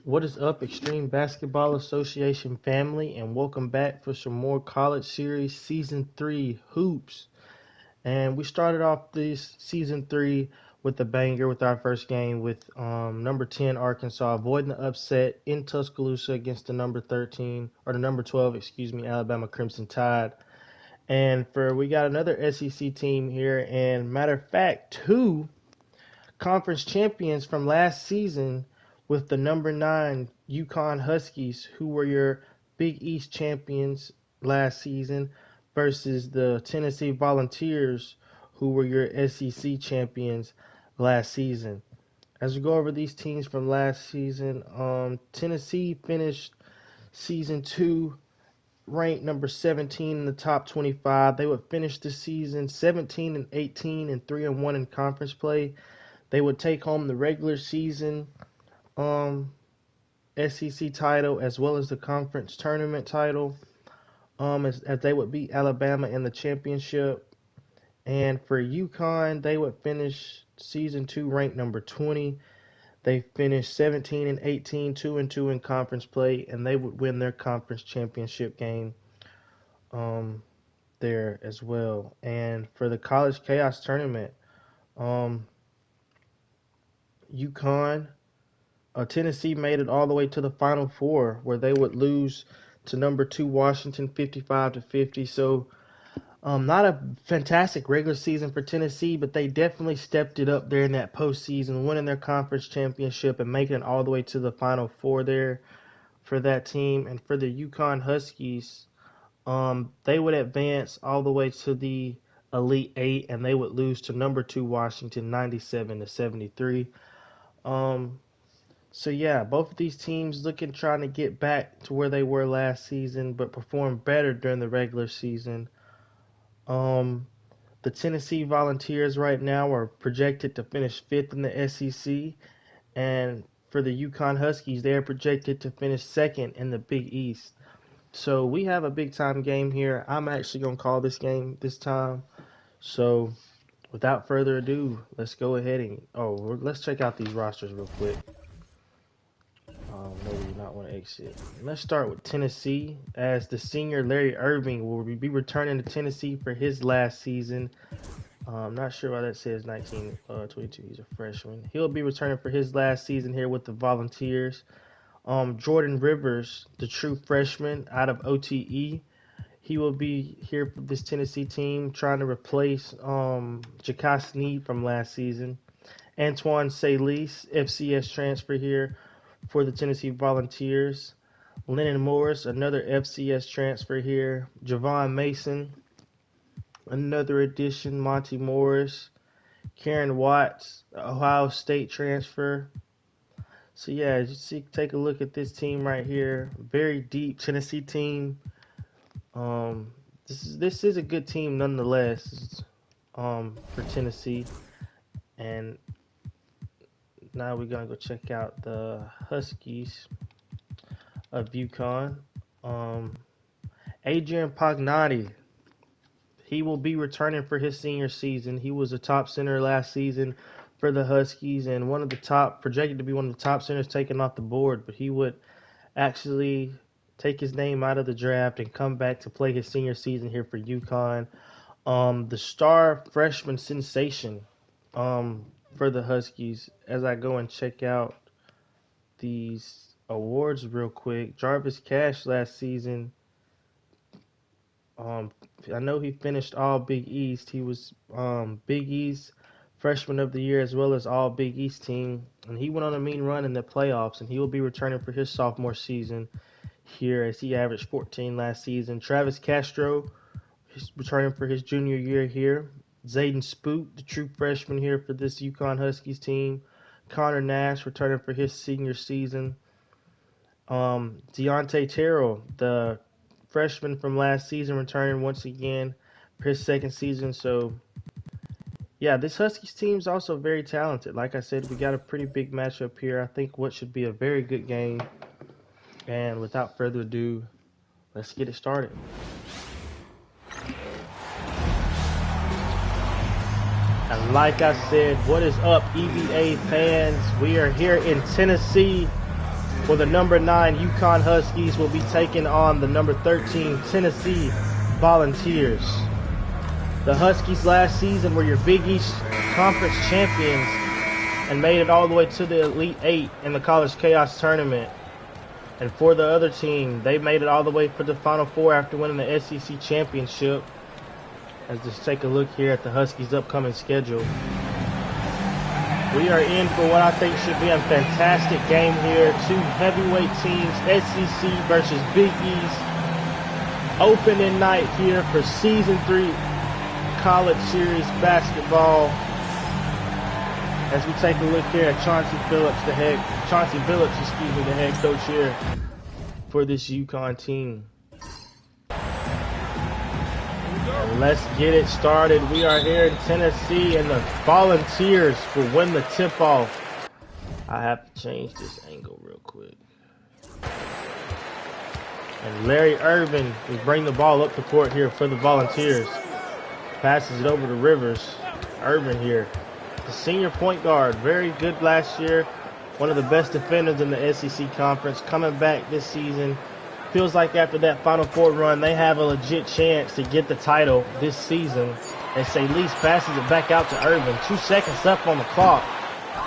What is up, Extreme Basketball Association family, and welcome back for some more College Series Season 3 hoops. And we started off this Season 3 with a banger with our first game with number 10 Arkansas avoiding the upset in Tuscaloosa against the number 13, or the number 12, excuse me, Alabama Crimson Tide. And we got another SEC team here, and matter of fact, two conference champions from last season with the number 9 Uconn Huskies, who were your Big East champions last season, versus the Tennessee Volunteers, who were your SEC champions last season. As we go over these teams from last season, Tennessee finished season 2 ranked number 17 in the top 25. They would finish the season 17 and 18 and 3 and 1 in conference play. They would take home the regular season um, SEC title as well as the conference tournament title, as they would beat Alabama in the championship. And for UConn, they would finish season 2 ranked number 20. They finished 17 and 18, 2 and 2 in conference play, and they would win their conference championship game um, there as well. And for the College Chaos tournament, um, UConn Tennessee made it all the way to the Final Four, where they would lose to number 2 Washington 55-50. So, not a fantastic regular season for Tennessee, but they definitely stepped it up there in that postseason, winning their conference championship and making it all the way to the Final Four there for that team. And for the Uconn Huskies, they would advance all the way to the Elite Eight, and they would lose to number 2 Washington 97-73. So yeah, both of these teams trying to get back to where they were last season, but perform better during the regular season. Um, the Tennessee Volunteers right now are projected to finish fifth in the SEC, and for the Uconn Huskies, they are projected to finish second in the Big East. So we have a big time game here. I'm actually gonna call this game this time. So without further ado, let's go ahead and let's check out these rosters real quick. No, we do not want to exit. Let's start with Tennessee, as the senior Larry Irving will be returning to Tennessee for his last season. I'm not sure why that says 1922. He's a freshman. He'll be returning for his last season here with the Volunteers. Jordan Rivers, the true freshman out of OTE, he will be here for this Tennessee team, trying to replace Jakai Sneed from last season. Antoine Salis, FCS transfer here for the Tennessee Volunteers. Lennon Morris, another FCS transfer here. Javon Mason, another addition. Monty Morris. Karen Watts, Ohio State transfer. So yeah, take a look at this team right here. Very deep Tennessee team. This is a good team nonetheless. For Tennessee. And now we're gonna go check out the Huskies of UConn. Adrian Pagnotti, he will be returning for his senior season. He was a top center last season for the Huskies and projected to be one of the top centers taken off the board, but he would actually take his name out of the draft and come back to play his senior season here for UConn. The star freshman sensation for the Huskies, as I go and check out these awards real quick. Jarvis Cash last season Um, I know he finished all Big East. He was Big East Freshman of the Year as well as all Big East team, and he went on a mean run in the playoffs. And he will be returning for his sophomore season here as he averaged 14 last season. Travis Castro is returning for his junior year here. Zayden Spoot, the true freshman here for this Uconn Huskies team. Connor Nash returning for his senior season. Deontay Terrell, the freshman from last season, returning once again for his second season. So, yeah, this Huskies team is also very talented. Like I said, we got a pretty big matchup here. I think what should be a very good game. And without further ado, let's get it started. And like I said, what is up, EBA fans? We are here in Tennessee for the number 9 Uconn Huskies will be taking on the number 13 Tennessee Volunteers. The Huskies last season were your Big East Conference champions and made it all the way to the Elite 8 in the College Chaos Tournament. And for the other team, they made it all the way for the Final Four after winning the SEC Championship. Let's just take a look here at the Huskies' upcoming schedule. We are in for what I think should be a fantastic game here. Two heavyweight teams, SEC versus Big East. Opening night here for Season 3 College Series basketball. As we take a look here at Chauncey Billups, the head coach here for this Uconn team. Let's get it started. We are here in Tennessee, and the Volunteers will win the tip-off. I have to change this angle real quick. And Larry Irvin will bring the ball up the court here for the Volunteers. Passes it over to Rivers. Irvin here. The senior point guard, very good last year. One of the best defenders in the SEC Conference. Coming back this season. Feels like after that Final Four run, they have a legit chance to get the title this season. And SIII passes it back out to Irvin. 2 seconds left on the clock.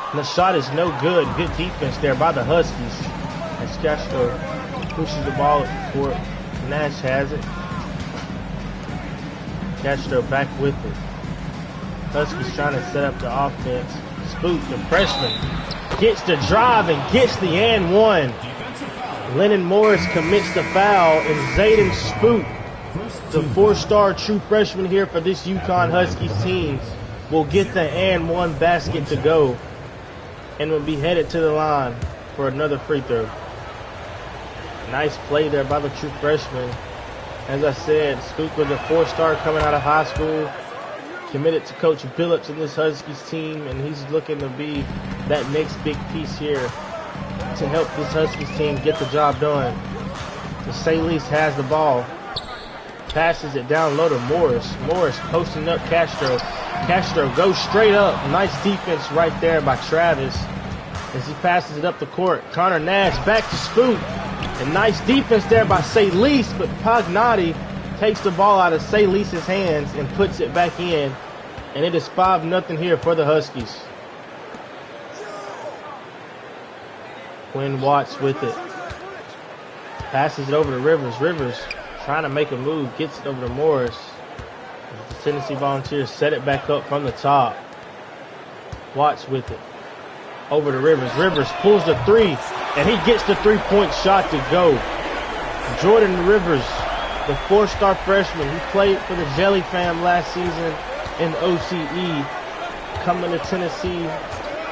And the shot is no good. Good defense there by the Huskies. As Castro pushes the ball at the court. Nash has it. Castro back with it. Huskies trying to set up the offense. Spoot, the freshman, gets the drive and gets the and one. Lennon Morris commits the foul, and Zayden Spoot, the 4-star true freshman here for this Uconn Huskies team, will get the and one basket to go and will be headed to the line for another free throw. Nice play there by the true freshman. As I said, Spoot was a 4-star coming out of high school, committed to Coach Billups in this Huskies team, and he's looking to be that next big piece here to help this Huskies team get the job done. The SIII has the ball. Passes it down low to Morris. Morris posting up Castro. Castro goes straight up. Nice defense right there by Travis as he passes it up the court. Connor Nash back to Spoot. And nice defense there by SIII, but Pagnotti takes the ball out of SIII's hands and puts it back in. And it is 5-0 here for the Huskies. Quinn Watts with it. Passes it over to Rivers. Rivers trying to make a move. Gets it over to Morris. The Tennessee Volunteers set it back up from the top. Watts with it. Over to Rivers. Rivers pulls the three. And he gets the three-point shot to go. Jordan Rivers, the 4-star freshman who played for the Jelly Fam last season in OCE, coming to Tennessee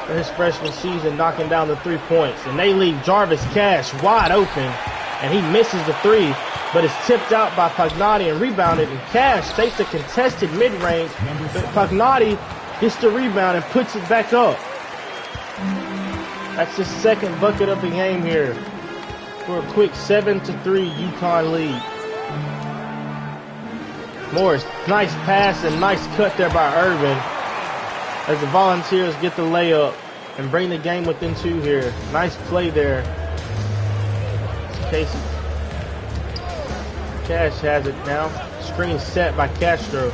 for his freshman season, knocking down the 3 points. And they leave Jarvis Cash wide open, and he misses the three, but it's tipped out by Pagnotti and rebounded, and Cash takes a contested mid-range, but Pagnotti gets the rebound and puts it back up. That's his second bucket of the game here for a quick 7-3 Uconn lead. Morris, nice pass and nice cut there by Irvin as the Volunteers get the layup and bring the game within 2 here. Nice play there. Casey Cash has it now. Screen set by Castro.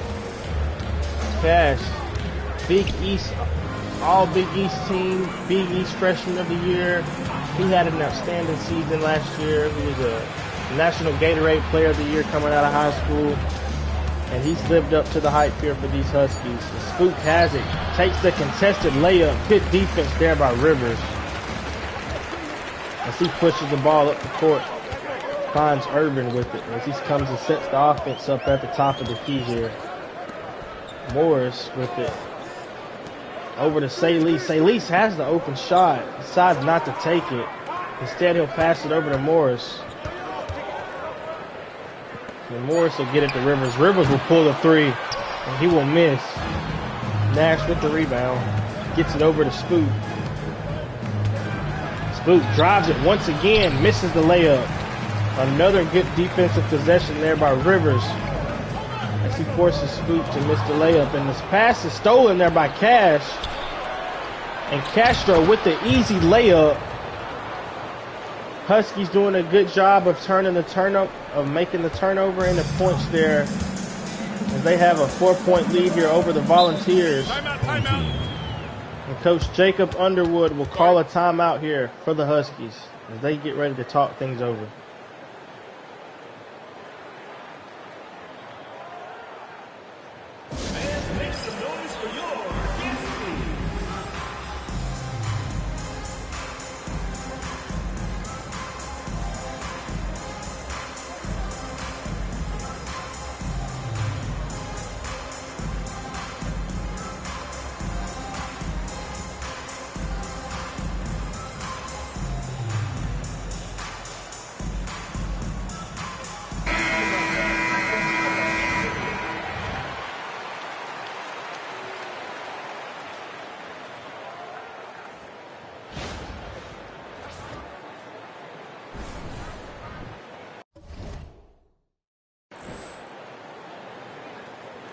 Cash, Big East, all Big East team, Big East freshman of the year. He had an outstanding season last year. He was a National Gatorade Player of the Year coming out of high school. And he's lived up to the hype here for these Huskies. Spook has it. Takes the contested layup. Good defense there by Rivers. As he pushes the ball up the court. Finds Urban with it. As he comes and sets the offense up at the top of the key here. Morris with it. Over to SIII. SIII has the open shot. Decides not to take it. Instead, he'll pass it over to Morris. And Morris will get it to Rivers. Rivers will pull the three, and he will miss. Nash with the rebound. Gets it over to Spook. Spook drives it once again. Misses the layup. Another good defensive possession there by Rivers. As he forces Spook to miss the layup. And this pass is stolen there by Cash. And Castro with the easy layup. Huskies doing a good job of making the turnover into points there, as they have a 4-point lead here over the Volunteers. And Coach Jacob Underwood will call a timeout here for the Huskies as they get ready to talk things over.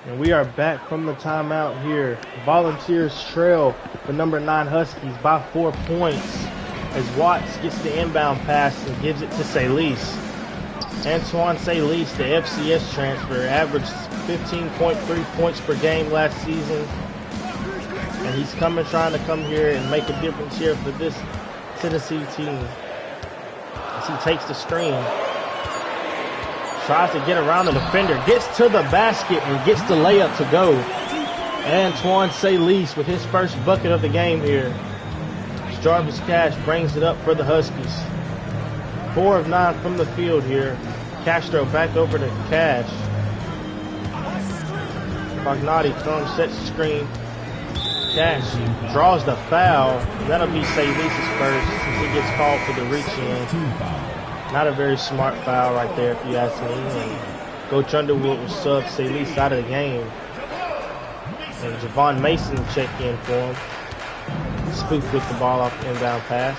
And we are back from the timeout here. Volunteers trail the number 9 Huskies by 4 points as Watts gets the inbound pass and gives it to SIII. Antoine SIII, the FCS transfer, averaged 15.3 points per game last season. And he's trying to come here and make a difference here for this Tennessee team. As he takes the screen. Tries to get around the defender, gets to the basket and gets the layup to go. Antoine SIII with his first bucket of the game here. Jarvis Cash brings it up for the Huskies. 4 of 9 from the field here. Castro back over to Cash. Pagnotti comes, sets the screen. Cash draws the foul. That'll be SIII's first as he gets called for the reach-in. Not a very smart foul right there, if you ask me. And Coach Underwood will sub SIII out of the game. And Javon Mason will check in for him. Spook with the ball off the inbound pass.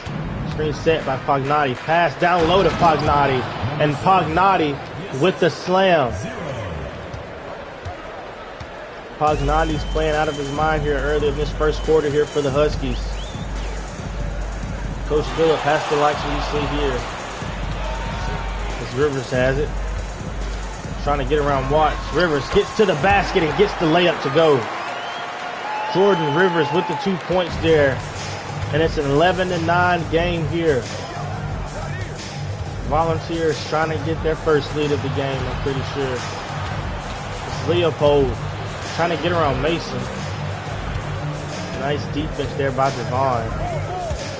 Screen set by Pagnotti. Pass down low to Pagnotti. And Pagnotti with the slam. Pagnotti's playing out of his mind here early in this first quarter here for the Huskies. Coach Phillip has to like what you see here. Rivers has it. Trying to get around Watts. Rivers gets to the basket and gets the layup to go. Jordan Rivers with the 2 points there. And it's an 11-9 game here. Volunteers trying to get their first lead of the game, I'm pretty sure. It's Leopold trying to get around Mason. Nice defense there by Javon.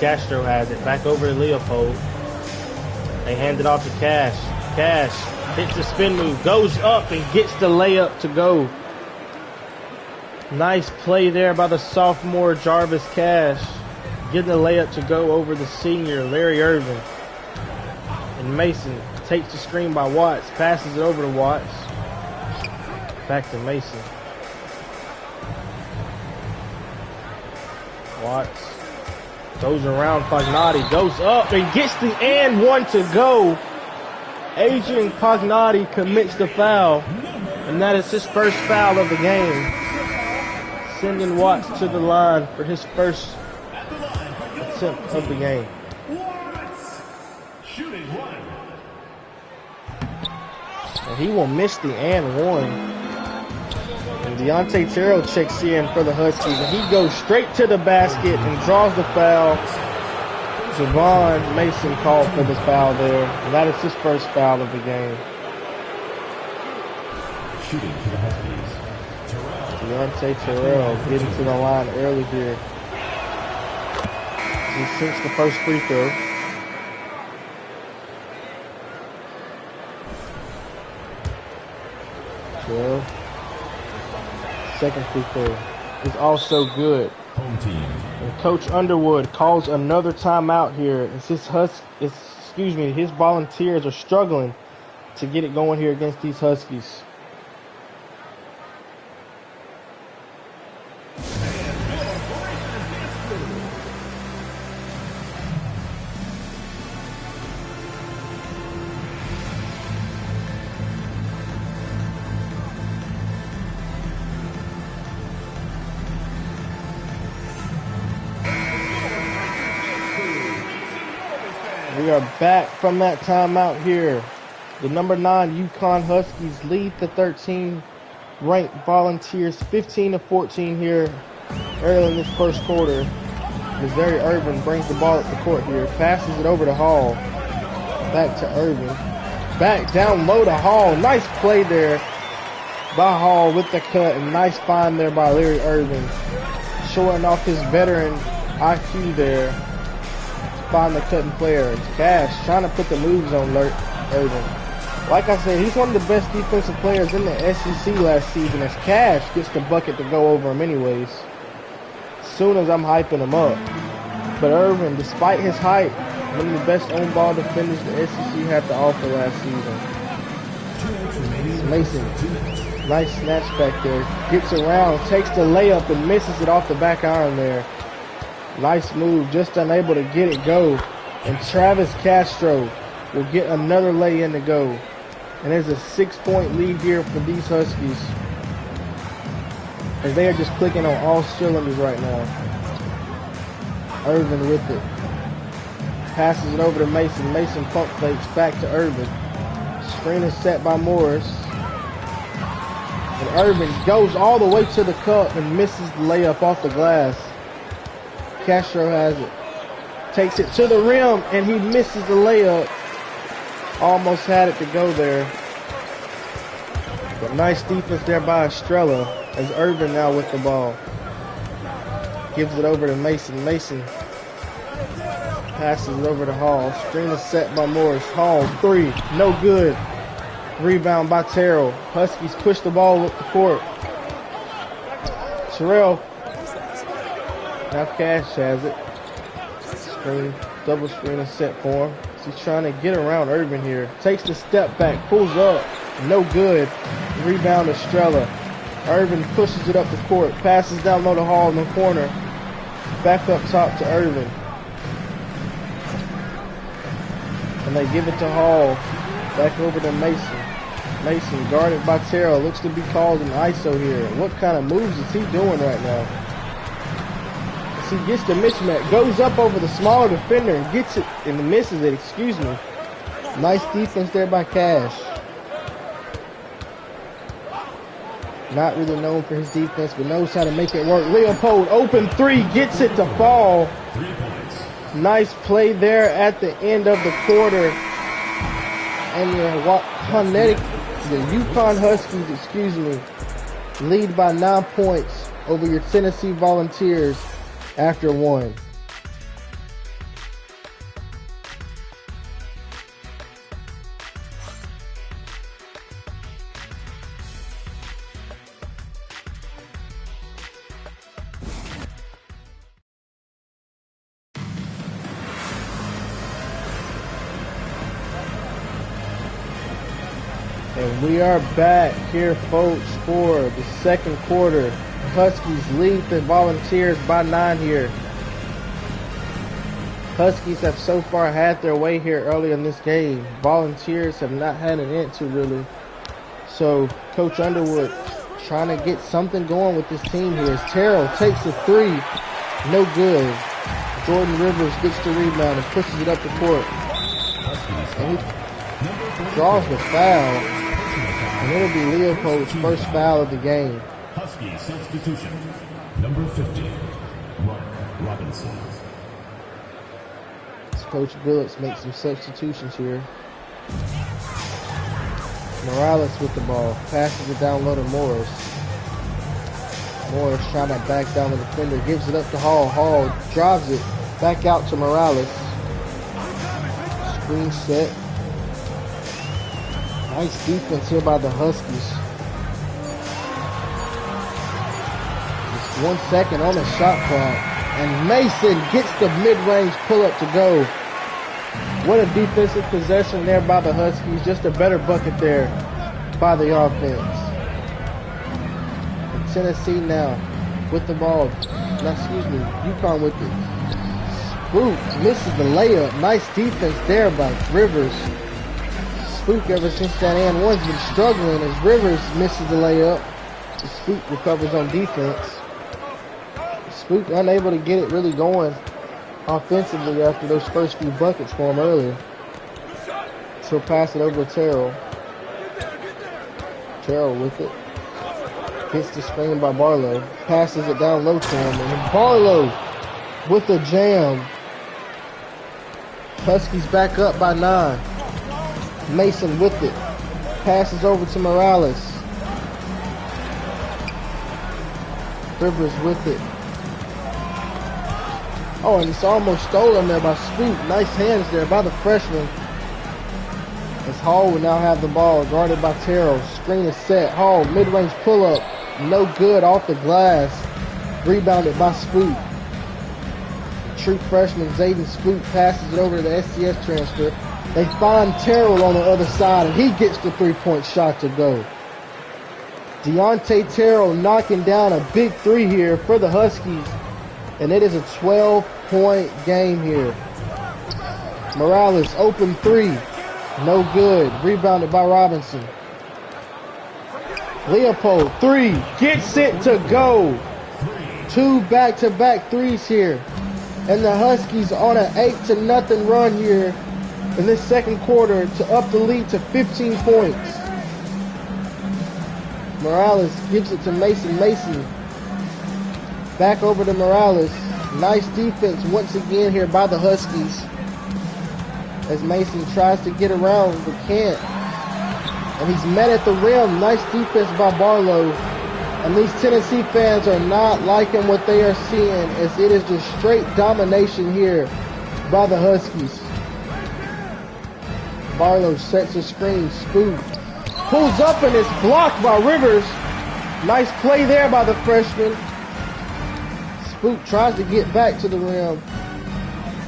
Castro has it. Back over to Leopold. They hand it off to Cash. Cash hits the spin move, goes up and gets the layup to go. Nice play there by the sophomore Jarvis Cash. Getting the layup to go over the senior Larry Irvin. And Mason takes the screen by Watts, passes it over to Watts. Back to Mason. Watts goes around Pagnotti, goes up and gets the and one to go. Adrian Pagnotti commits the foul, and that is his first foul of the game. Sending Watts to the line for his first attempt of the game. And he will miss the and one. And Deontay Terrell checks in for the Huskies, and he goes straight to the basket and draws the foul. Javon Mason called for the foul there. And that is his first foul of the game. Shooting for the Huskies. Deontay Terrell getting to the line early here. He sinks the first free throw. Terrell. Second free throw is also good. Home team. And Coach Underwood calls another timeout here. It's his his Volunteers are struggling to get it going here against these Huskies. We are back from that timeout here. The number 9 Uconn Huskies lead the 13 ranked Volunteers 15-14 here early in this first quarter. Missouri Irvin brings the ball up the court here, passes it over to Hall. Back to Irvin. Back down low to Hall. Nice play there by Hall with the cut, and nice find there by Larry Irvin. Showing off his veteran IQ there. Find the cutting player. It's Cash trying to put the moves on Irvin. Like I said, he's one of the best defensive players in the SEC last season, as Cash gets the bucket to go over him anyways. As soon as I'm hyping him up. But Irvin, despite his height, one of the best on-ball defenders the SEC had to offer last season. Mason, nice snatch back there. Gets around, takes the layup and misses it off the back iron there. Nice move, just unable to get it go. And Travis Castro will get another lay in to go. And there's a 6-point lead here for these Huskies, as they are just clicking on all cylinders right now. Irvin with it. Passes it over to Mason. Mason pump fakes back to Irvin. Screen is set by Morris. And Irvin goes all the way to the cup and misses the layup off the glass. Castro has it. Takes it to the rim, and he misses the layup. Almost had it to go there. But nice defense there by Estrella, as Irvin now with the ball. Gives it over to Mason. Mason passes it over to Hall. Screen is set by Morris. Hall, 3, no good. Rebound by Terrell. Huskies push the ball up the court. Terrell. Now Cash has it. Screen, double screen is set for him. He's trying to get around Irvin here. Takes the step back, pulls up, no good. Rebound Estrella. Irvin pushes it up the court, passes down low to Hall in the corner. Back up top to Irvin. And they give it to Hall. Back over to Mason. Mason guarded by Terrell. Looks to be called an ISO here. What kind of moves is he doing right now? He gets the mismatch, goes up over the smaller defender and gets it and misses it, excuse me. Nice defense there by Cash. Not really known for his defense, but knows how to make it work. Leopold, open 3, gets it to fall. 3 points. Nice play there at the end of the quarter. And the Uconn Huskies, excuse me, lead by 9 points over your Tennessee Volunteers after 1. And we are back here, folks, for the second quarter. Huskies lead the Volunteers by 9 here. Huskies have so far had their way here early in this game. Volunteers have not had an inch to really. So Coach Underwood trying to get something going with this team here. As Terrell takes a 3, no good. Jordan Rivers gets the rebound and pushes it up the court. And he draws the foul. And it'll be Leopold's first foul of the game. Husky substitution. Number 50, Mark Robinson. Coach Billups makes some substitutions here. Morales with the ball. Passes it down low to Morris. Morris trying to back down the defender. Gives it up to Hall. Hall drives it back out to Morales. Screen set. Nice defense here by the Huskies. Just 1 second on the shot clock. And Mason gets the mid-range pull-up to go. What a defensive possession there by the Huskies. Just a better bucket there by the offense. And Tennessee now with the ball. No, excuse me, Uconn with it. Spook misses the layup. Nice defense there by Rivers. Spook ever since that and one's been struggling as Rivers misses the layup. Spook recovers on defense. Spook unable to get it really going offensively after those first few buckets for him earlier. So pass it over to Terrell. Terrell with it. Gets the screen by Barlow. Passes it down low to him. And Barlow with the jam. Huskies back up by 9. Mason with it. Passes over to Morales. Rivers with it. Oh, and it's almost stolen there by Spook. Nice hands there by the freshman. As Hall will now have the ball, guarded by Terrell. Screen is set. Hall, mid-range pull-up. No good off the glass. Rebounded by Spook. True freshman Zayden Spook passes it over to the SCS transfer. They find Terrell on the other side, and he gets the three-point shot to go. Deontay Terrell knocking down a big three here for the Huskies. And it is a 12-point game here. Morales, open three. No good. Rebounded by Robinson. Leopold, three. Gets it to go. 2 back-to-back threes here. And the Huskies on an 8-0 run here in this second quarter to up the lead to 15 points. Morales gives it to Mason. Mason back over to Morales. Nice defense once again here by the Huskies. As Mason tries to get around but can't. And he's met at the rim. Nice defense by Barlow. And these Tennessee fans are not liking what they are seeing as it is just straight domination here by the Huskies. Barlow sets a screen. Spook pulls up and it's blocked by Rivers. Nice play there by the freshman. Spook tries to get back to the rim.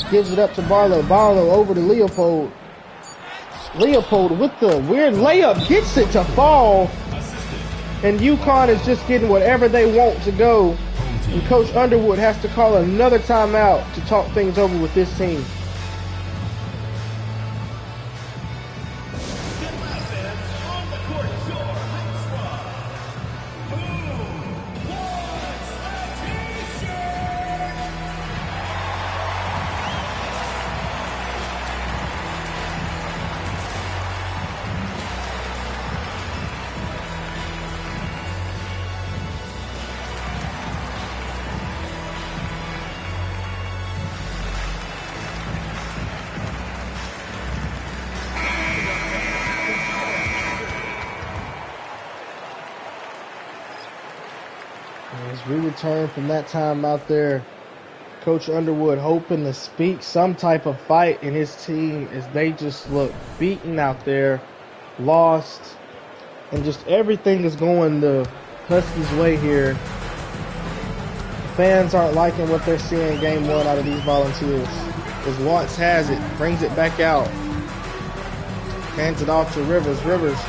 Gives it up to Barlow. Barlow over to Leopold. Leopold with the weird layup. Gets it to fall. And Uconn is just getting whatever they want to go. And Coach Underwood has to call another timeout to talk things over with this team. As we return from that time out there, Coach Underwood hoping to speak some type of fight in his team as they just look beaten out there, lost, and just everything is going the Huskies' way here. Fans aren't liking what they're seeing game one out of these Volunteers. As Watts has it, brings it back out, hands it off to Rivers. Rivers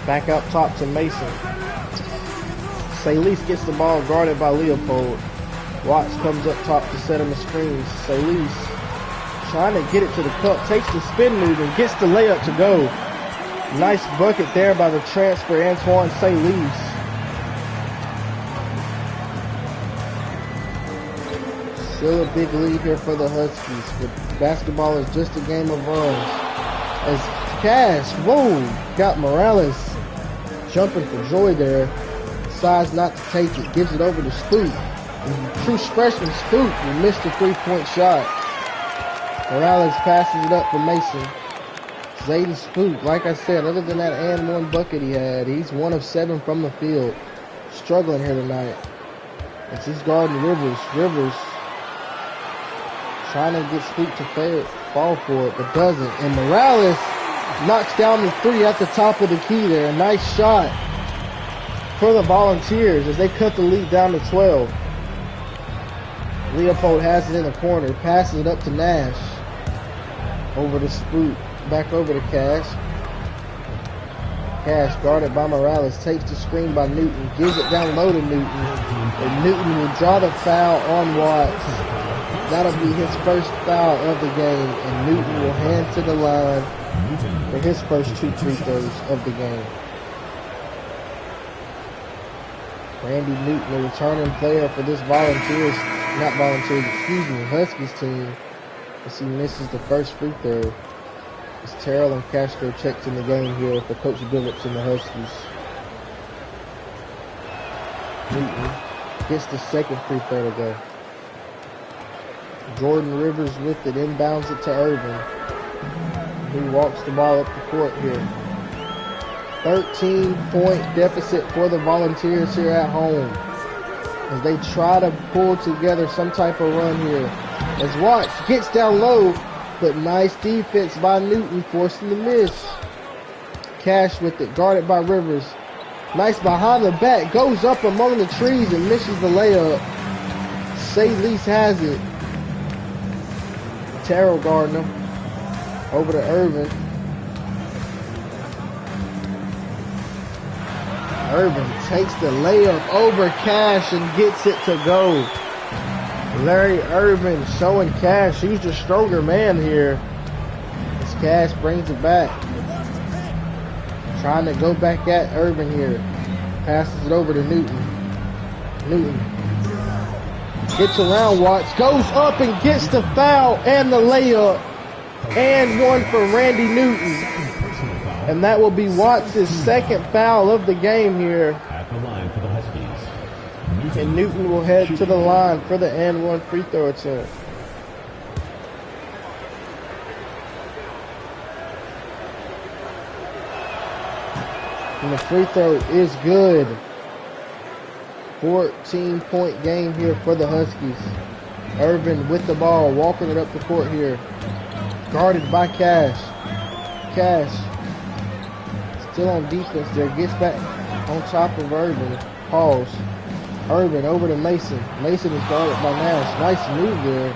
back up top to Mason. SIII gets the ball guarded by Leopold. Watts comes up top to set him a screen. SIII trying to get it to the cup, takes the spin move and gets the layup to go. Nice bucket there by the transfer Antoine SIII. Still a big lead here for the Huskies, but basketball is just a game of runs. As Cash, whoa, got Morales jumping for joy there. Decides not to take it, gives it over to Spook. And true freshman Spook will miss the three-point shot. Morales passes it up for Mason. Zayden Spook, like I said, other than that and one bucket he had, he's 1 of 7 from the field. Struggling here tonight. It's his guarding Rivers. Rivers trying to get Spook to fall for it, but doesn't. And Morales knocks down the 3 at the top of the key there. A nice shot for the Volunteers as they cut the lead down to 12. Leopold has it in the corner, passes it up to Nash. Over to Spook, back over to Cash. Cash guarded by Morales, takes the screen by Newton, gives it down low to Newton. And Newton will draw the foul on Watts. That'll be his first foul of the game, and Newton will hand to the line for his first 2 free throws of the game. Randy Newton, the returning player for this Huskies team, as he misses the first free throw. As Terrell and Castro checks in the game here for Coach Billups and the Huskies. Newton gets the second free throw to go. Jordan Rivers with it, inbounds it to Irvin, who walks the ball up the court here. 13-point deficit for the Volunteers here at home as they try to pull together some type of run here. As Watts gets down low, but nice defense by Newton, forcing the miss. Cash with it, guarded by Rivers. Nice behind the back, goes up among the trees and misses the layup. SIII has it. Terrell guarding him. Over to Irvin. Irvin takes the layup over Cash and gets it to go. Larry Irvin showing Cash he's the stronger man here. As Cash brings it back. Trying to go back at Irvin here. Passes it over to Newton. Newton gets around Watts, goes up and gets the foul and the layup. And one for Randy Newton. And that will be Watts' second foul of the game here. At the line for the Huskies. And Newton will head to the line for the and one free throw attempt. And the free throw is good. 14-point game here for the Huskies. Irvin with the ball, walking it up the court here. Guarded by Cash. Cash still on defense there. Gets back on top of Irvin. Pause. Irvin over to Mason. Mason is guarded by Nash. Nice move there.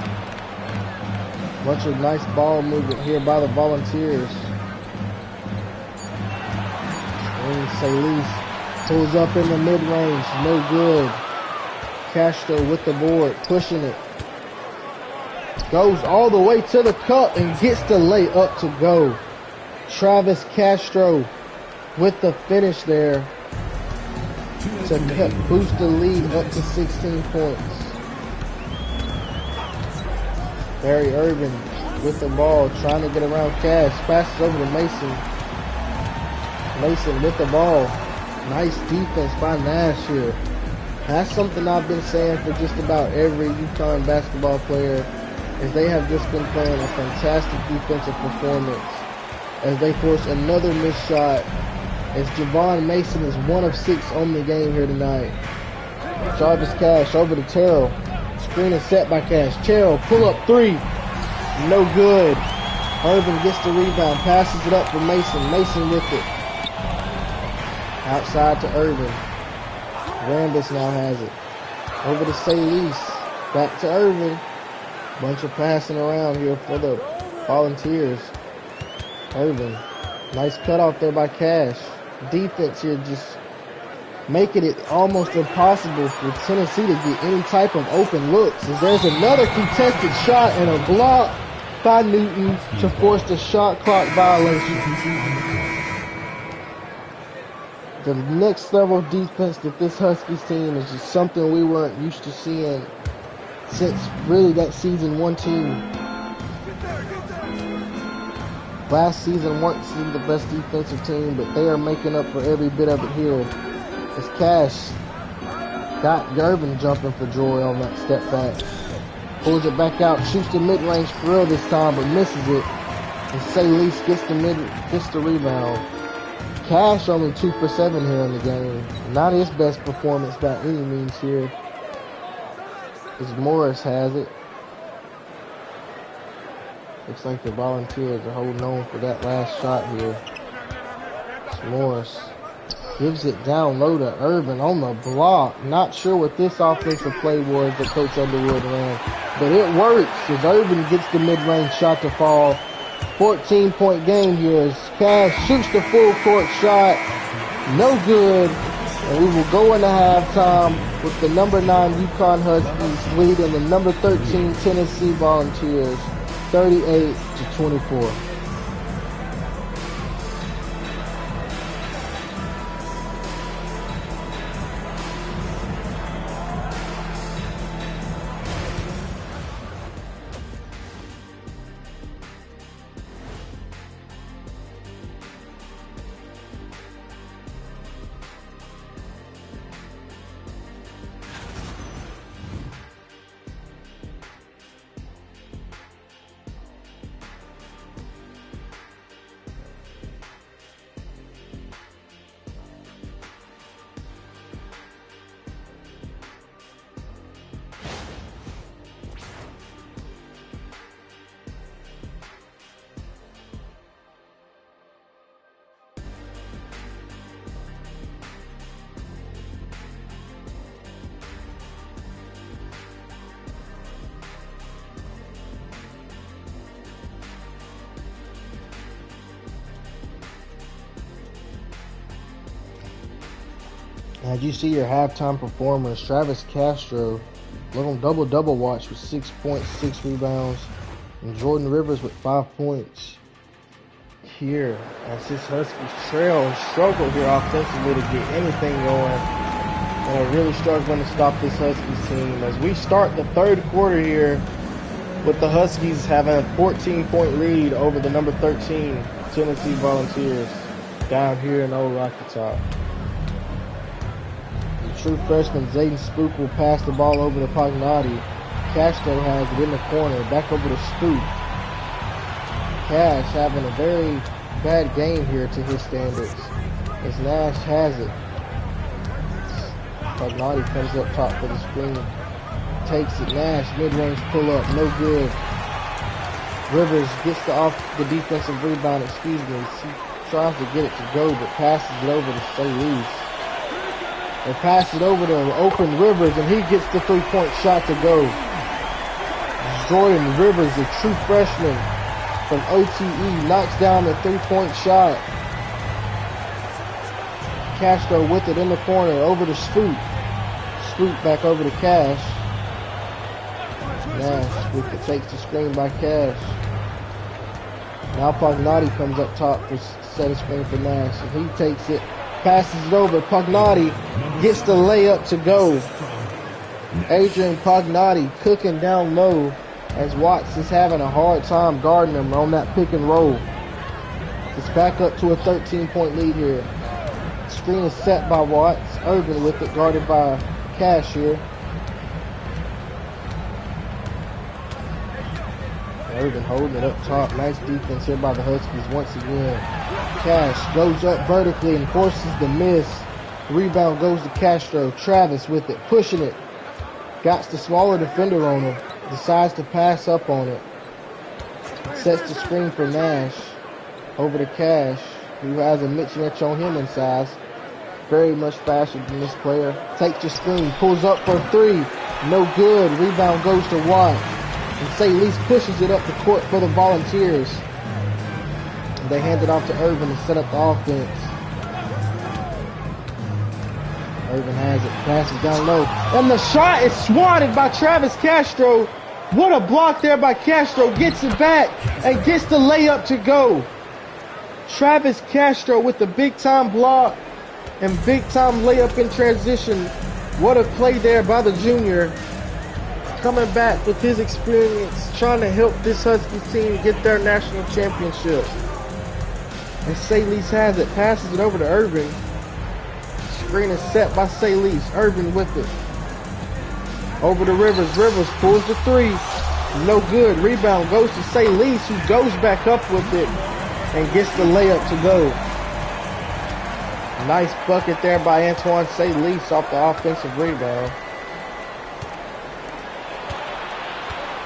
Bunch of nice ball movement here by the Volunteers. SIII pulls up in the mid-range. No good. Castro with the board. Pushing it. Goes all the way to the cup and gets the layup to go. Travis Castro with the finish there to boost the lead up to 16 points. Barry Irvin with the ball, trying to get around Cash. Passes over to Mason. Mason with the ball. Nice defense by Nash here. That's something I've been saying for just about every Uconn basketball player, is they have just been playing a fantastic defensive performance as they force another missed shot, as Javon Mason is 1 of 6 on the game here tonight. Jarvis Cash over to Terrell. Screen is set by Cash. Terrell, pull up 3. No good. Irvin gets the rebound, passes it up for Mason. Mason with it. Outside to Irvin. Rambis now has it. Over to SIII. Back to Irvin. Bunch of passing around here for the Volunteers. Irvin. Nice cutoff there by Cash. Defense here just making it almost impossible for Tennessee to get any type of open looks. As there's another contested shot and a block by Newton to force the shot clock violation. The next level of defense that this Huskies team is just something we weren't used to seeing since really that season 1-2. Last season weren't seeing the best defensive team, but they are making up for every bit of it here. As Cash got Irvin jumping for joy on that step back. Pulls it back out, shoots the mid-range for real this time, but misses it. And SIII gets the rebound. Cash only 2 for 7 here in the game. Not his best performance by any means here, as Morris has it. Looks like the Volunteers are holding on for that last shot here. It's Morris. Gives it down low to Urban on the block. Not sure what this offensive play was that Coach Underwood ran, but it works as Urban gets the mid-range shot to fall. 14-point game here as Cash shoots the full court shot. No good. And we will go into halftime with the number 9 Uconn Huskies leading the number 13 Tennessee Volunteers 38-24. As you see your halftime performers, Travis Castro, little double watch with 6.6 rebounds, and Jordan Rivers with 5 points. Here, as his Huskies trail and struggle here offensively to get anything going, and are really struggling to stop this Huskies team. As we start the third quarter here, with the Huskies having a 14-point lead over the number 13 Tennessee Volunteers down here in Old Rocky Top. True freshman Zayden Spook will pass the ball over to Pagnotti. Castro has it in the corner, back over to Spook. Cash having a very bad game here to his standards, as Nash has it. Pagnotti comes up top for the screen, takes it. Nash mid-range pull up, no good. Rivers gets the defensive rebound, He tries to get it to go, but passes it over to SIII. They pass it over to open Rivers, and he gets the 3-point shot to go. Jordan Rivers, a true freshman from OTE, knocks down the 3-point shot. Castro with it in the corner, over to Spook. Spook back over to Cash. Nash with it, takes the screen by Cash. Now Pagnotti comes up top to set a screen for Nash, and he takes it. Passes it over. Pagnotti gets the layup to go. Adrian Pagnotti cooking down low as Watts is having a hard time guarding him on that pick and roll. It's back up to a 13-point lead here. Screen is set by Watts. Urban with it, guarded by Cash here. Urban holding it up top. Nice defense here by the Huskies once again. Cash goes up vertically and forces the miss. Rebound goes to Castro. Travis with it, pushing it. Got the smaller defender on him. Decides to pass up on it. Sets the screen for Nash. Over to Cash, who has a mismatch on him in size. Very much faster than this player. Takes the screen, pulls up for 3. No good. Rebound goes to Watt. And SIII pushes it up the court for the Volunteers. They hand it off to Urban to set up the offense. Urban has it, passes down low. And the shot is swatted by Travis Castro. What a block there by Castro. Gets it back and gets the layup to go. Travis Castro with the big-time block and big-time layup in transition. What a play there by the junior. Coming back with his experience, trying to help this Huskies team get their national championship. And SIII has it, passes it over to Urban. Screen is set by SIII. Urban with it. Over to Rivers. Rivers pulls the 3. No good. Rebound goes to SIII, who goes back up with it and gets the layup to go. Nice bucket there by Antoine SIII off the offensive rebound.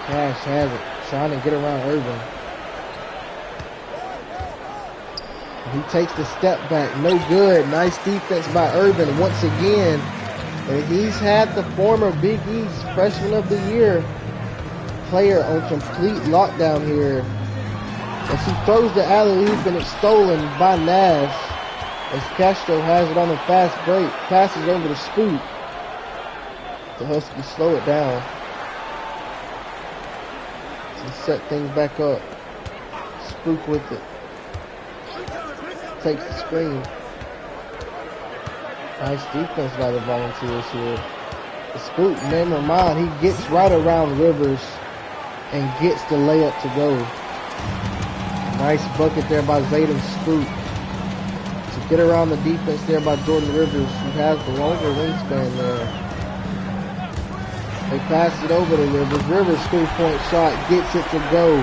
Cash has it, trying to get around Urban. He takes the step back, no good. Nice defense by Urban once again. And he's had the former Big East Freshman of the Year player on complete lockdown here. As he throws the alley-oop and it's stolen by Nash. As Castro has it on a fast break, passes over to Spook. The Huskies slow it down. To set things back up. Spook with it. Takes the screen. Nice defense by the Volunteers here. The Spook, never mind, he gets right around Rivers and gets the layup to go. Nice bucket there by Zayden Spook. To get around the defense there by Jordan Rivers, who has the longer wingspan there. They pass it over to Rivers. Rivers 3-point shot, gets it to go.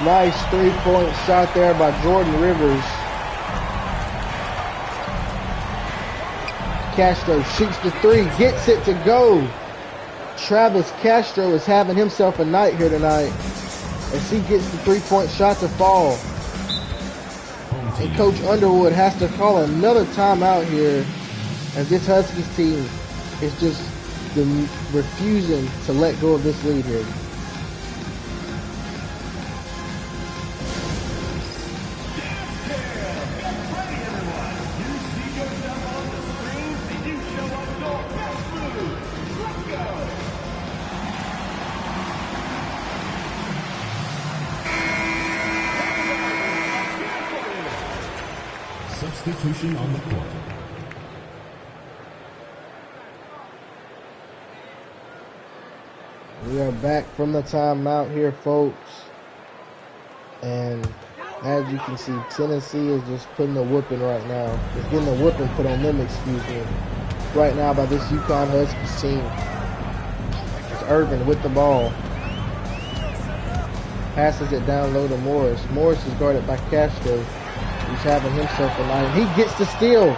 Nice 3-point shot there by Jordan Rivers. Castro shoots the three, gets it to go. Travis Castro is having himself a night here tonight as he gets the 3-point shot to fall. And Coach Underwood has to call another timeout here as this Huskies team is just refusing to let go of this lead here. Substitution on the court. We are back from the timeout here, folks. And as you can see, Tennessee is just putting a whooping right now. It's getting a whooping put on them, excuse me, right now by this Uconn Huskies team. It's Irvin with the ball. Passes it down low to Morris. Morris is guarded by Castro. He's having himself a night. He gets the steal.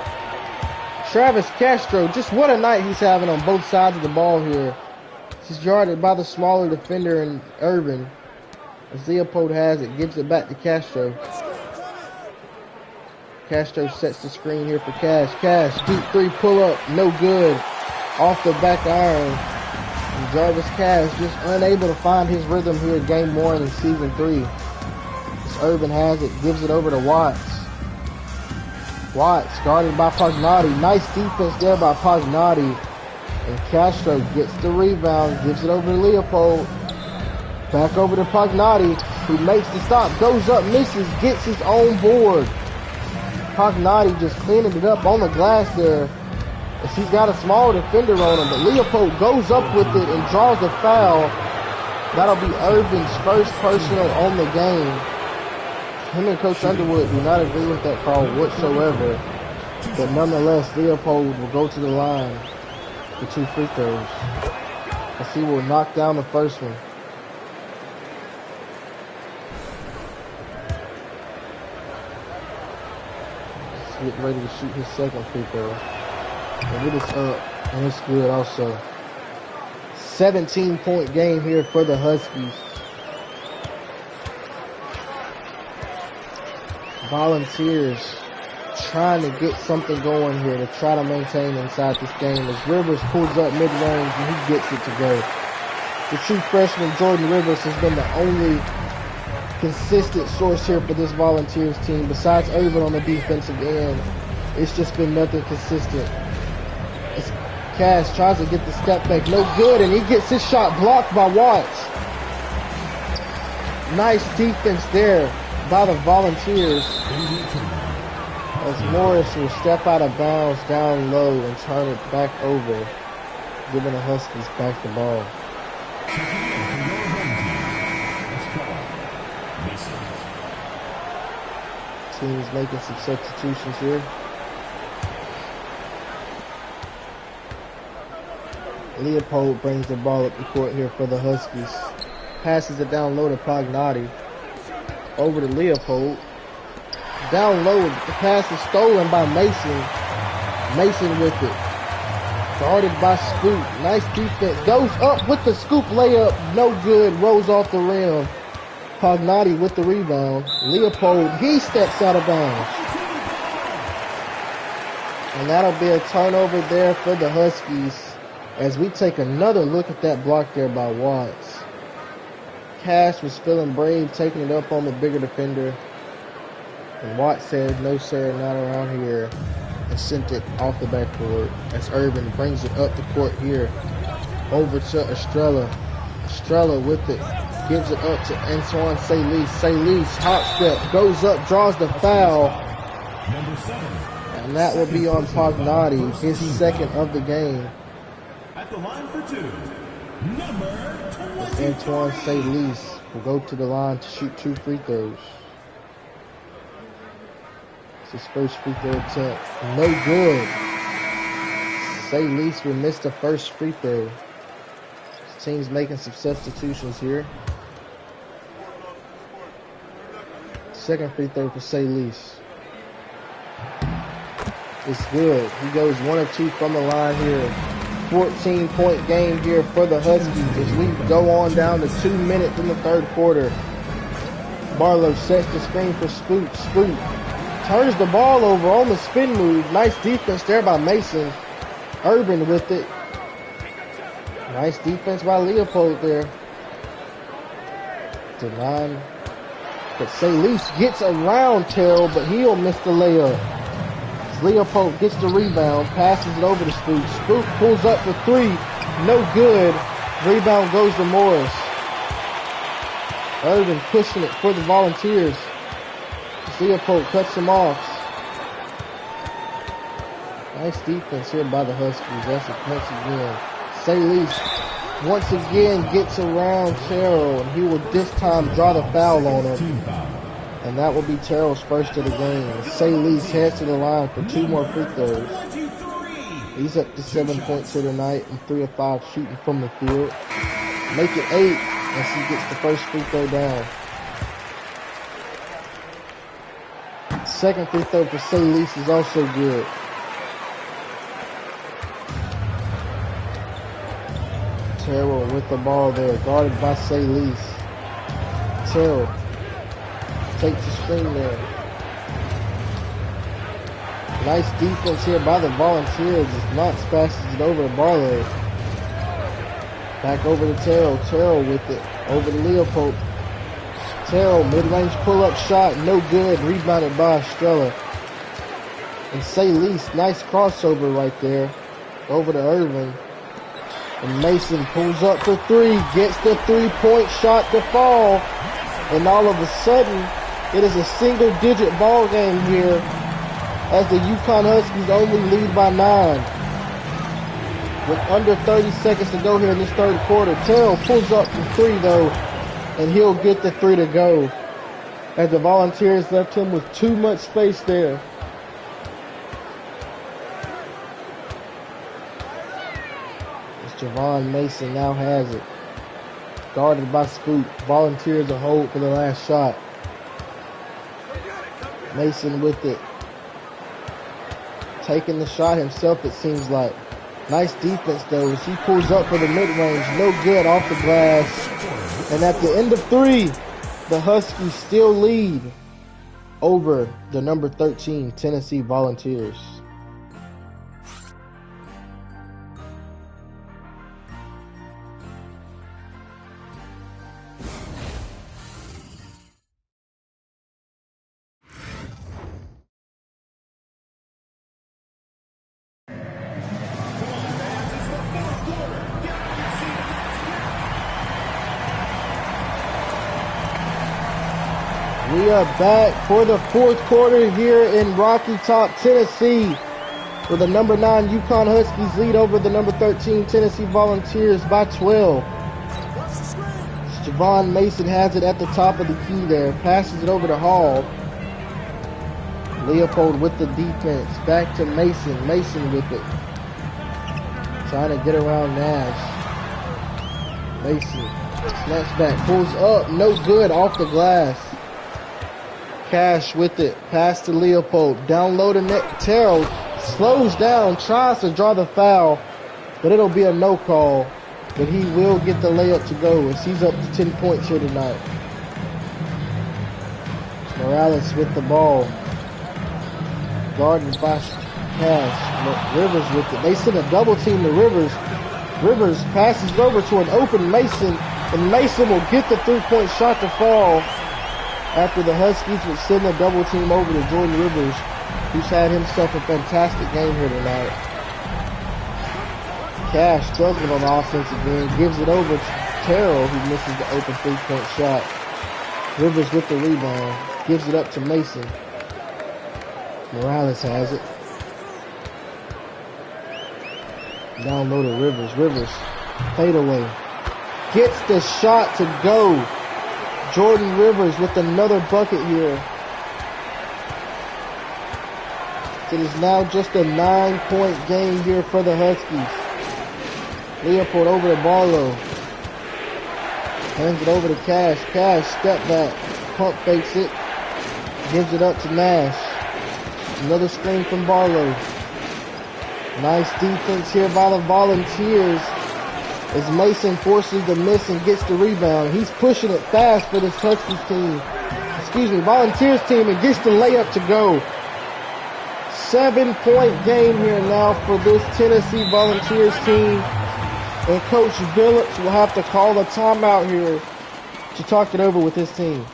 Travis Castro, just what a night he's having on both sides of the ball here. He's guarded by the smaller defender in Urban. As Leopold has it, gives it back to Castro. Castro sets the screen here for Cash. Cash, deep three pull up, no good. Off the back iron. And Jarvis Cash just unable to find his rhythm here game one in season 3. As Urban has it, gives it over to Watts. Watts guarded by Pagnotti. Nice defense there by Pagnotti. And Castro gets the rebound, gives it over to Leopold. Back over to Pagnotti, who makes the stop, goes up, misses, gets his own board. Pagnotti just cleaning it up on the glass there, as he's got a small defender on him. But Leopold goes up with it and draws the foul. That'll be Urban's first personal on the game. Him and Coach Underwood do not agree with that call whatsoever. But nonetheless, Leopold will go to the line for 2 free throws, as he will knock down the first one. He's getting ready to shoot his second free throw. And it is up, and it's good also. 17-point game here for the Huskies. Volunteers trying to get something going here to try to maintain inside this game as Rivers pulls up mid-range and he gets it to go. The true freshman Jordan Rivers has been the only consistent source here for this Volunteers team. Besides Urban on the defensive end, it's just been nothing consistent. As Cash tries to get the step back, no good, and he gets his shot blocked by Watts. Nice defense there by the Volunteers, as Morris will step out of bounds down low and turn it back over, giving the Huskies back the ball. Team's making some substitutions here. Leopold brings the ball up the court here for the Huskies. passes it down low to Pagnotti. Over to Leopold. Down low, the pass is stolen by Mason. Mason with it. Guarded by Scoop. Nice defense. Goes up with the Scoop layup. No good. Rolls off the rim. Pagnotti with the rebound. Leopold, he steps out of bounds. And that'll be a turnover there for the Huskies as we take another look at that block there by Watts. Cash was feeling brave, taking it up on the bigger defender. And Watts said, no sir, not around here. And sent it off the backboard as Urban brings it up the court here. Over to Estrella. Estrella with it. Gives it up to Antoine SIII. SIII, hot step, goes up, draws the foul. Number 7. And that will be on Pagnotti, his second of the game. At the line for 2, number 23. Antoine SIII will go to the line to shoot 2 free throws. It's his first free throw attempt. No good. SIII will miss the first free throw. His team's making some substitutions here. Second free throw for SIII. It's good. He goes 1 of 2 from the line here. 14-point game here for the Huskies as we go on down to 2 minutes in the third quarter. Barlow sets the screen for Spoot. Spoot turns the ball over on the spin move. Nice defense there by Mason. Urban with it. Nice defense by Leopold there. To 9. But SIII gets around Terrell, but he'll miss the layup. Leopold gets the rebound, passes it over to Spook. Spook pulls up for 3. No good. Rebound goes to Morris. Urban pushing it for the Volunteers. Leopold cuts him off. Nice defense here by the Huskies. That's it once again. SIII once again gets around Terrell, and he will this time draw the foul on him. And that will be Terrell's first of the game. SIII heads to the line for 2 more free throws. He's up to 7 points here tonight and 3 of 5 shooting from the field. Make it 8 as he gets the first free throw down. Second free throw for SIII is also good. Terrell with the ball there, guarded by SIII. Terrell takes the screen there. Nice defense here by the Volunteers as Knox passes it over to Barlow. Back over to Terrell. Terrell with it. Over to Leopold. Terrell, mid-range pull-up shot, no good. Rebounded by Estrella. And SIII, nice crossover right there. Over to Irvin. And Mason pulls up for 3. Gets the 3-point shot to fall. And all of a sudden, it is a single-digit ball game here as the Uconn Huskies only lead by 9. With under 30 seconds to go here in this third quarter, Terrell pulls up from 3 though, and he'll get the 3 to go as the Volunteers left him with too much space there. As Javon Mason now has it. Guarded by Scoop. Volunteers a hold for the last shot. Mason with it. Taking the shot himself, it seems like. Nice defense, though, as he pulls up for the mid-range. No good off the glass. And at the end of 3, the Huskies still lead over the number 13 Tennessee Volunteers. We are back for the fourth quarter here in Rocky Top, Tennessee, where the number 9 Uconn Huskies lead over the number 13 Tennessee Volunteers by 12. Javon Mason has it at the top of the key there, passes it over to Hall. Leopold with the defense, back to Mason. Mason with it, trying to get around Nash. Mason Snatch back, pulls up, no good, off the glass. Cash with it, pass to Leopold, down low to net. Terrell slows down, tries to draw the foul, but it'll be a no call. But he will get the layup to go as he's up to 10 points here tonight. Morales with the ball. Guarded by Cash. Rivers with it. They send a double team to Rivers. Rivers passes over to an open Mason, and Mason will get the three-point shot to fall after the Huskies would send a double team over to Jordan Rivers, who's had himself a fantastic game here tonight. Cash struggling on offense again, gives it over to Terrell, who misses the open three-point shot. Rivers with the rebound, gives it up to Mason. Morales has it. Down low to Rivers. Rivers, fade away. Gets the shot to go. Jordan Rivers with another bucket here. It is now just a 9-point game here for the Huskies. Leopold over to Barlow. Hands it over to Cash. Cash, step back. Pump fakes it. Gives it up to Nash. Another screen from Barlow. Nice defense here by the Volunteers as Mason forces the miss and gets the rebound. He's pushing it fast for this Huskies team. Volunteers team, and gets the layup to go. 7-point game here now for this Tennessee Volunteers team. And Coach Billups will have to call a timeout here to talk it over with his team.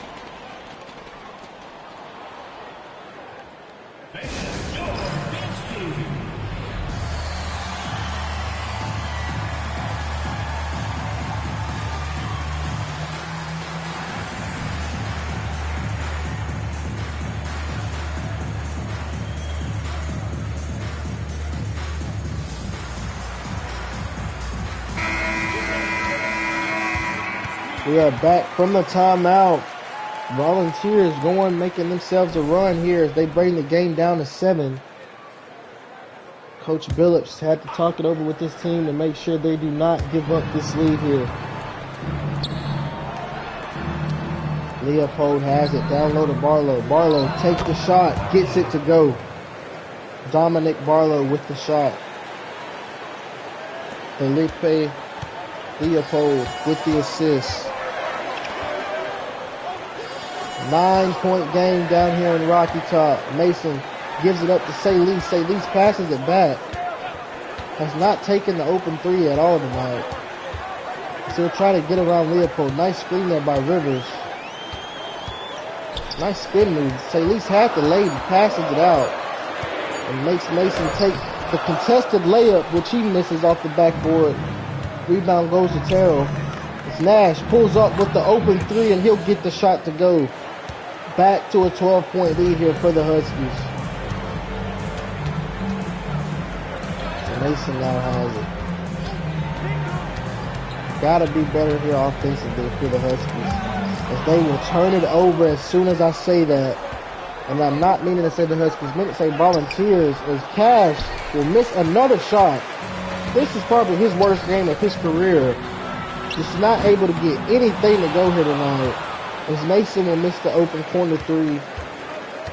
We are back from the timeout. Volunteers making themselves a run here as they bring the game down to 7. Coach Billups had to talk it over with this team to make sure they do not give up this lead here. Leopold has it, down low to Barlow. Barlow takes the shot, gets it to go. Dominic Barlow with the shot. Felipe Leopold with the assist. 9-point game down here in Rocky Top. Mason gives it up to SIII. SIII passes it back. Has not taken the open three at all tonight. So he'll try to get around Leopold. Nice screen there by Rivers. Nice spin move. SIII's had the lead and passes it out. And makes Mason take the contested layup, which he misses off the backboard. Rebound goes to Terrell. It's Nash, pulls up with the open three, and he'll get the shot to go. Back to a 12-point lead here for the Huskies. So Mason now has it. Gotta be better here offensively for the Huskies, as they will turn it over as soon as I say that. And I'm not meaning to say the Huskies, I meant to say Volunteers, as Cash will miss another shot. This is probably his worst game of his career. Just not able to get anything to go here tonight. As Mason will miss the open corner three.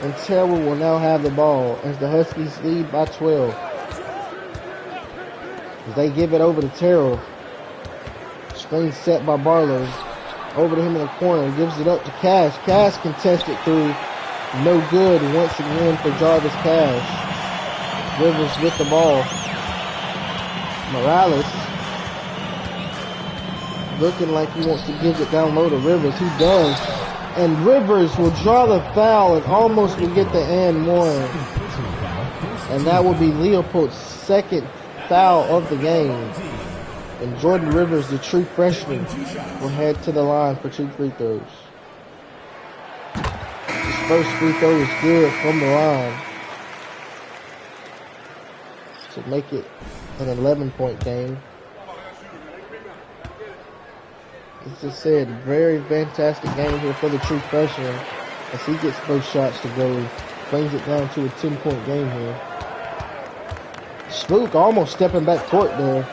And Terrell will now have the ball as the Huskies lead by 12. As they give it over to Terrell. Screen set by Barlow. Over to him in the corner. Gives it up to Cash. Cash contested through. No good once again for Jarvis Cash. Rivers with the ball. Morales looking like he wants to give it down low to Rivers. He does. And Rivers will draw the foul and almost will get the and one. And that will be Leopold's second foul of the game. And Jordan Rivers, the true freshman, will head to the line for 2 free throws. His first free throw is good from the line to make it an 11-point game. As I said, very fantastic game here for the true freshman as he gets both shots to go. Brings it down to a 10-point game here. Spook almost stepping back court there.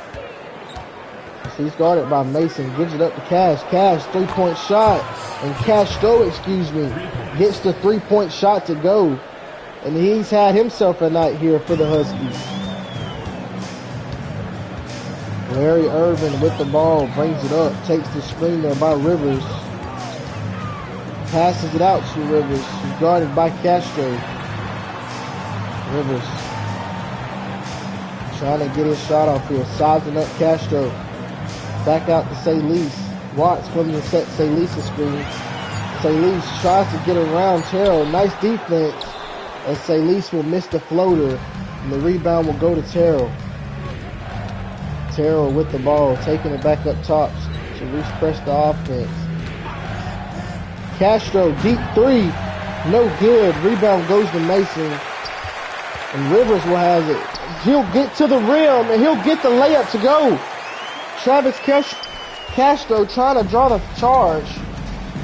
He's guarded by Mason. Gives it up to Cash. Cash, three-point shot. And Castro, excuse me, gets the three-point shot to go. And he's had himself a night here for the Huskies. Larry Irvin with the ball, brings it up, takes the screen there by Rivers. Passes it out to Rivers. He's guarded by Castro. Rivers trying to get his shot off here. Sizing up Castro. Back out to SIII. Watts comes and sets SIII screen. SIII tries to get around Terrell. Nice defense. As SIII will miss the floater. And the rebound will go to Terrell. Terrell with the ball. Taking it back up top to refresh the offense. Castro, deep three. No good. Rebound goes to Mason. And Rivers will have it. He'll get to the rim and he'll get the layup to go. Travis Castro trying to draw the charge,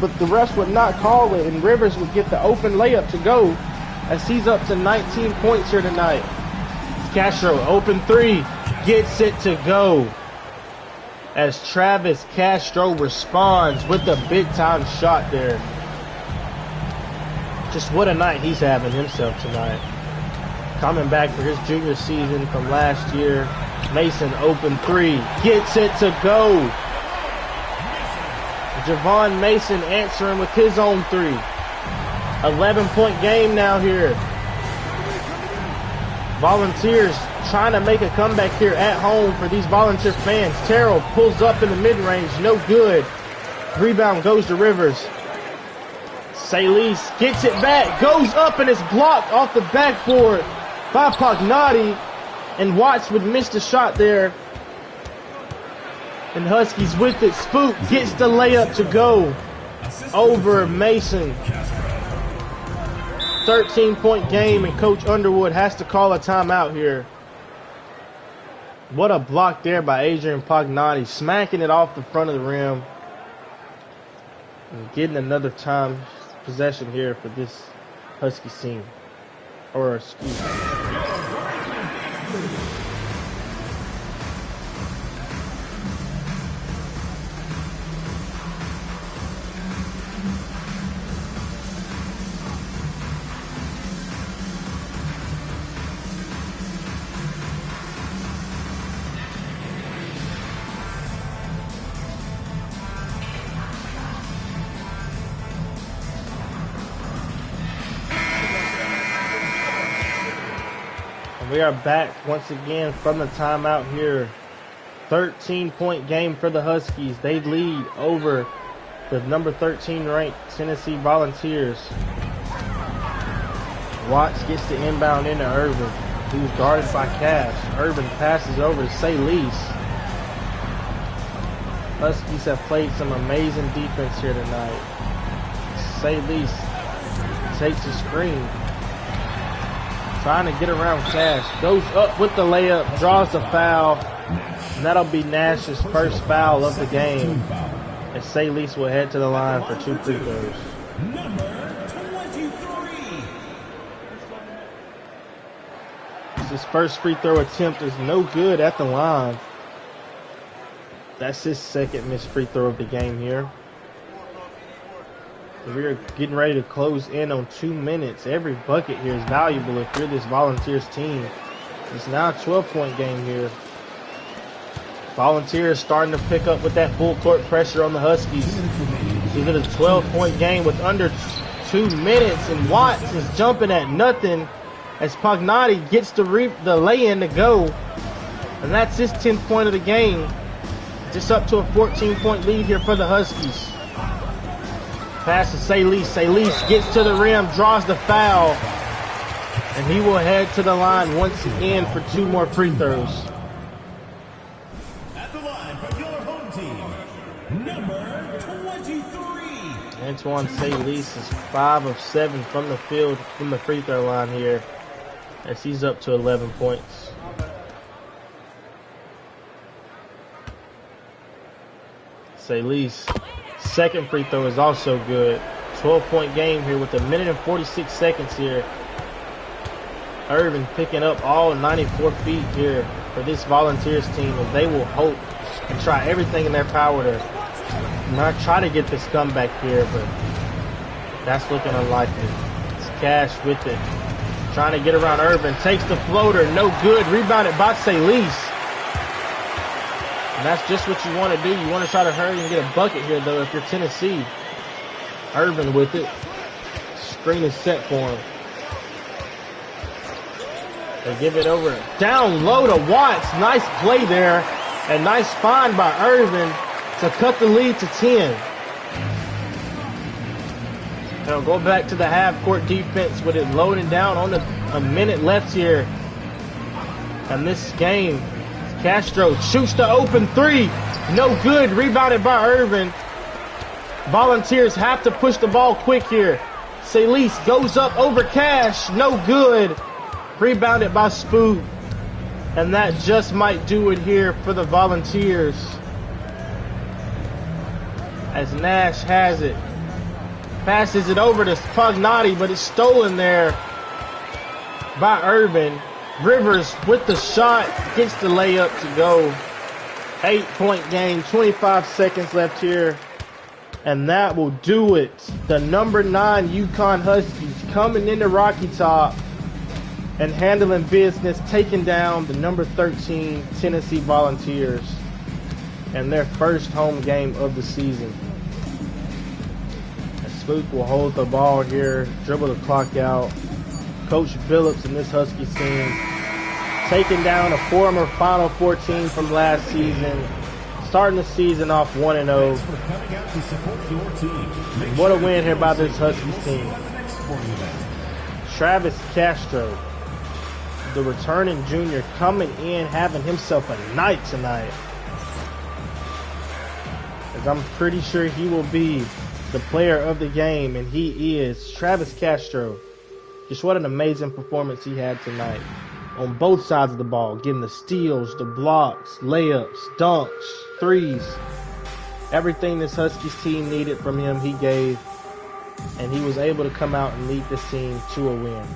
but the refs would not call it, and Rivers would get the open layup to go as he's up to 19 points here tonight. Castro, open three, gets it to go as Travis Castro responds with a big-time shot there. Just what a night he's having himself tonight. Coming back for his junior season from last year. Mason, open three, gets it to go. Javon Mason answering with his own three. 11-point game now here. Volunteers trying to make a comeback here at home for these Volunteer fans. Terrell pulls up in the mid-range, no good. Rebound goes to Rivers. SIII gets it back, goes up and is blocked off the backboard by Pagnotti. And Watts would miss the shot there. And Huskies with it. Spook gets the layup to go over Mason. 13-point game, and Coach Underwood has to call a timeout here. What a block there by Adrian Pagnotti, smacking it off the front of the rim. And getting another time possession here for this Huskies team. Or, excuse me. We are back once again from the timeout here. 13-point game for the Huskies. They lead over the number 13 ranked Tennessee Volunteers. Watts gets the inbound into Irvin, who's guarded by Cash. Irvin passes over to SIII. Huskies have played some amazing defense here tonight. SIII takes a screen. Trying to get around Cash. Goes up with the layup. Draws the foul. And that'll be Nash's first foul of the game. And SIII will head to the line for 2 free throws. Number 23. His first free throw attempt is no good at the line. That's his second missed free throw of the game here. We're getting ready to close in on 2 minutes. Every bucket here is valuable if you're this Volunteers team. It's now a 12-point game here. Volunteers starting to pick up with that full court pressure on the Huskies. It's a 12-point game with under 2 minutes, and Watts is jumping at nothing as Pagnotti gets the lay-in to go. And that's his 10th point of the game. Just up to a 14-point lead here for the Huskies. Pass to SIII. SIII gets to the rim, draws the foul, and he will head to the line once again for 2 more free throws. At the line for your home team, number 23. Antoine SIII is 5 of 7 from the field from the free throw line here as he's up to 11 points. SIII's second free throw is also good. 12-point game here with 1 minute and 46 seconds here. Irvin picking up all 94 feet here for this Volunteers team, and they will hope and try everything in their power to not try to get this comeback here, but that's looking unlikely. It's Cash with it. Trying to get around Irvin. Takes the floater. No good. Rebounded by SIII. And that's just what you want to do. You want to try to hurry and get a bucket here, though, if you're Tennessee. Irvin with it. Screen is set for him. They give it over. Down low to Watts. Nice play there. And nice find by Irvin to cut the lead to 10. They'll go back to the half-court defense with it loading down on a minute left here. And this game, Castro shoots the open three. No good. Rebounded by Irvin. Volunteers have to push the ball quick here. SIII goes up over Cash. No good. Rebounded by Spook. And that just might do it here for the Volunteers. As Nash has it. Passes it over to Pognotti, but it's stolen there by Irvin. Rivers with the shot, gets the layup to go. 8-point game, 25 seconds left here. And that will do it. The number 9 Uconn Huskies coming into Rocky Top and handling business, taking down the number 13 Tennessee Volunteers in their first home game of the season. Spook will hold the ball here, dribble the clock out. Coach Billups and this Huskies team taking down a former Final Four team from last season, starting the season off 1-0. What a win here by this Huskies team. Travis Castro, the returning junior, coming in, having himself a night tonight. As I'm pretty sure he will be the player of the game, and he is Travis Castro. Just what an amazing performance he had tonight on both sides of the ball, getting the steals, the blocks, layups, dunks, threes. Everything this Huskies team needed from him, he gave, and he was able to come out and lead this team to a win.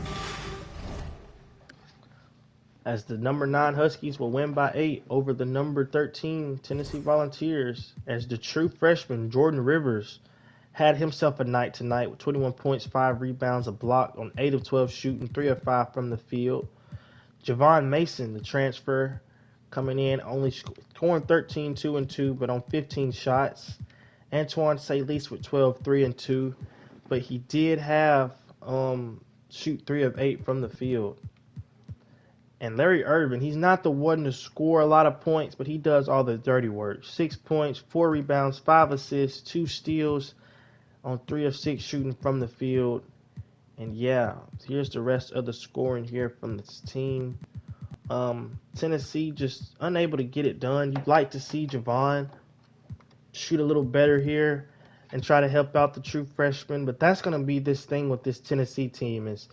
As the number 9 Huskies will win by 8 over the number 13 Tennessee Volunteers, as the true freshman Jordan Rivers had himself a night tonight with 21 points, 5 rebounds, a block on 8 of 12 shooting, 3 of 5 from the field. Javon Mason, the transfer, coming in, only scoring 13, 2 and 2, but on 15 shots. Antoine SIII with 12, 3 and 2, but he did have shoot 3 of 8 from the field. And Larry Irvin, he's not the one to score a lot of points, but he does all the dirty work. 6 points, 4 rebounds, 5 assists, 2 steals, on 3 of 6 shooting from the field. And yeah, here's the rest of the scoring here from this team. Tennessee just unable to get it done. You'd like to see Javon shoot a little better here and try to help out the true freshman, but that's going to be this thing with this Tennessee team is,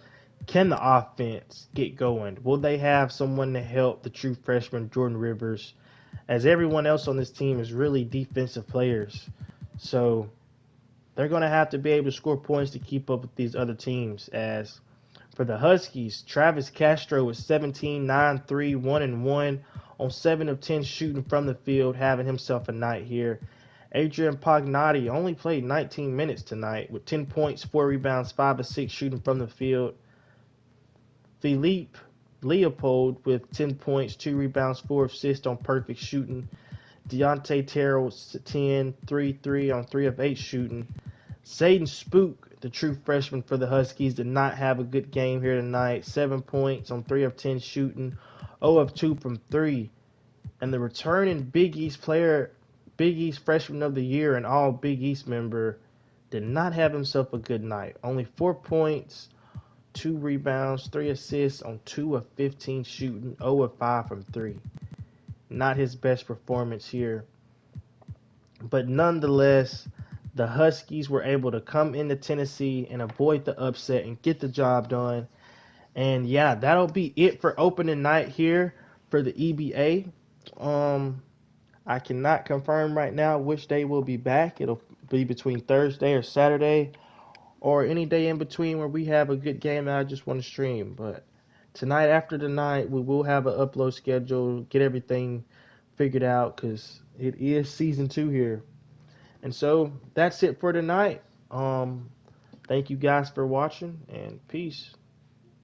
can the offense get going? Will they have someone to help the true freshman Jordan Rivers, as everyone else on this team is really defensive players? So they're going to have to be able to score points to keep up with these other teams. As for the Huskies, Travis Castro was 17, 9, 3, 1 and 1 on 7 of 10 shooting from the field, having himself a night here. Adrian Pognotti only played 19 minutes tonight with 10 points, 4 rebounds, 5 of 6 shooting from the field. Philippe Leopold with 10 points, 2 rebounds, 4 assists on perfect shooting. Deontay Terrell 10, 3 on 3 of 8 shooting. Zayden Spook, the true freshman for the Huskies, did not have a good game here tonight. 7 points on 3 of 10 shooting, 0 of 2 from 3. And the returning Big East player, Big East freshman of the year and all Big East member, did not have himself a good night. Only 4 points, 2 rebounds, 3 assists on 2 of 15 shooting, 0 of 5 from 3. Not his best performance here. But nonetheless, the Huskies were able to come into Tennessee and avoid the upset and get the job done. And yeah, that'll be it for opening night here for the EBA. I cannot confirm right now which day we'll be back. It'll be between Thursday or Saturday, or any day in between where we have a good game that I just want to stream. But tonight, after the night, we will have an upload schedule, get everything figured out, because It is season 2 here. And so that's it for tonight. Thank you guys for watching, and peace.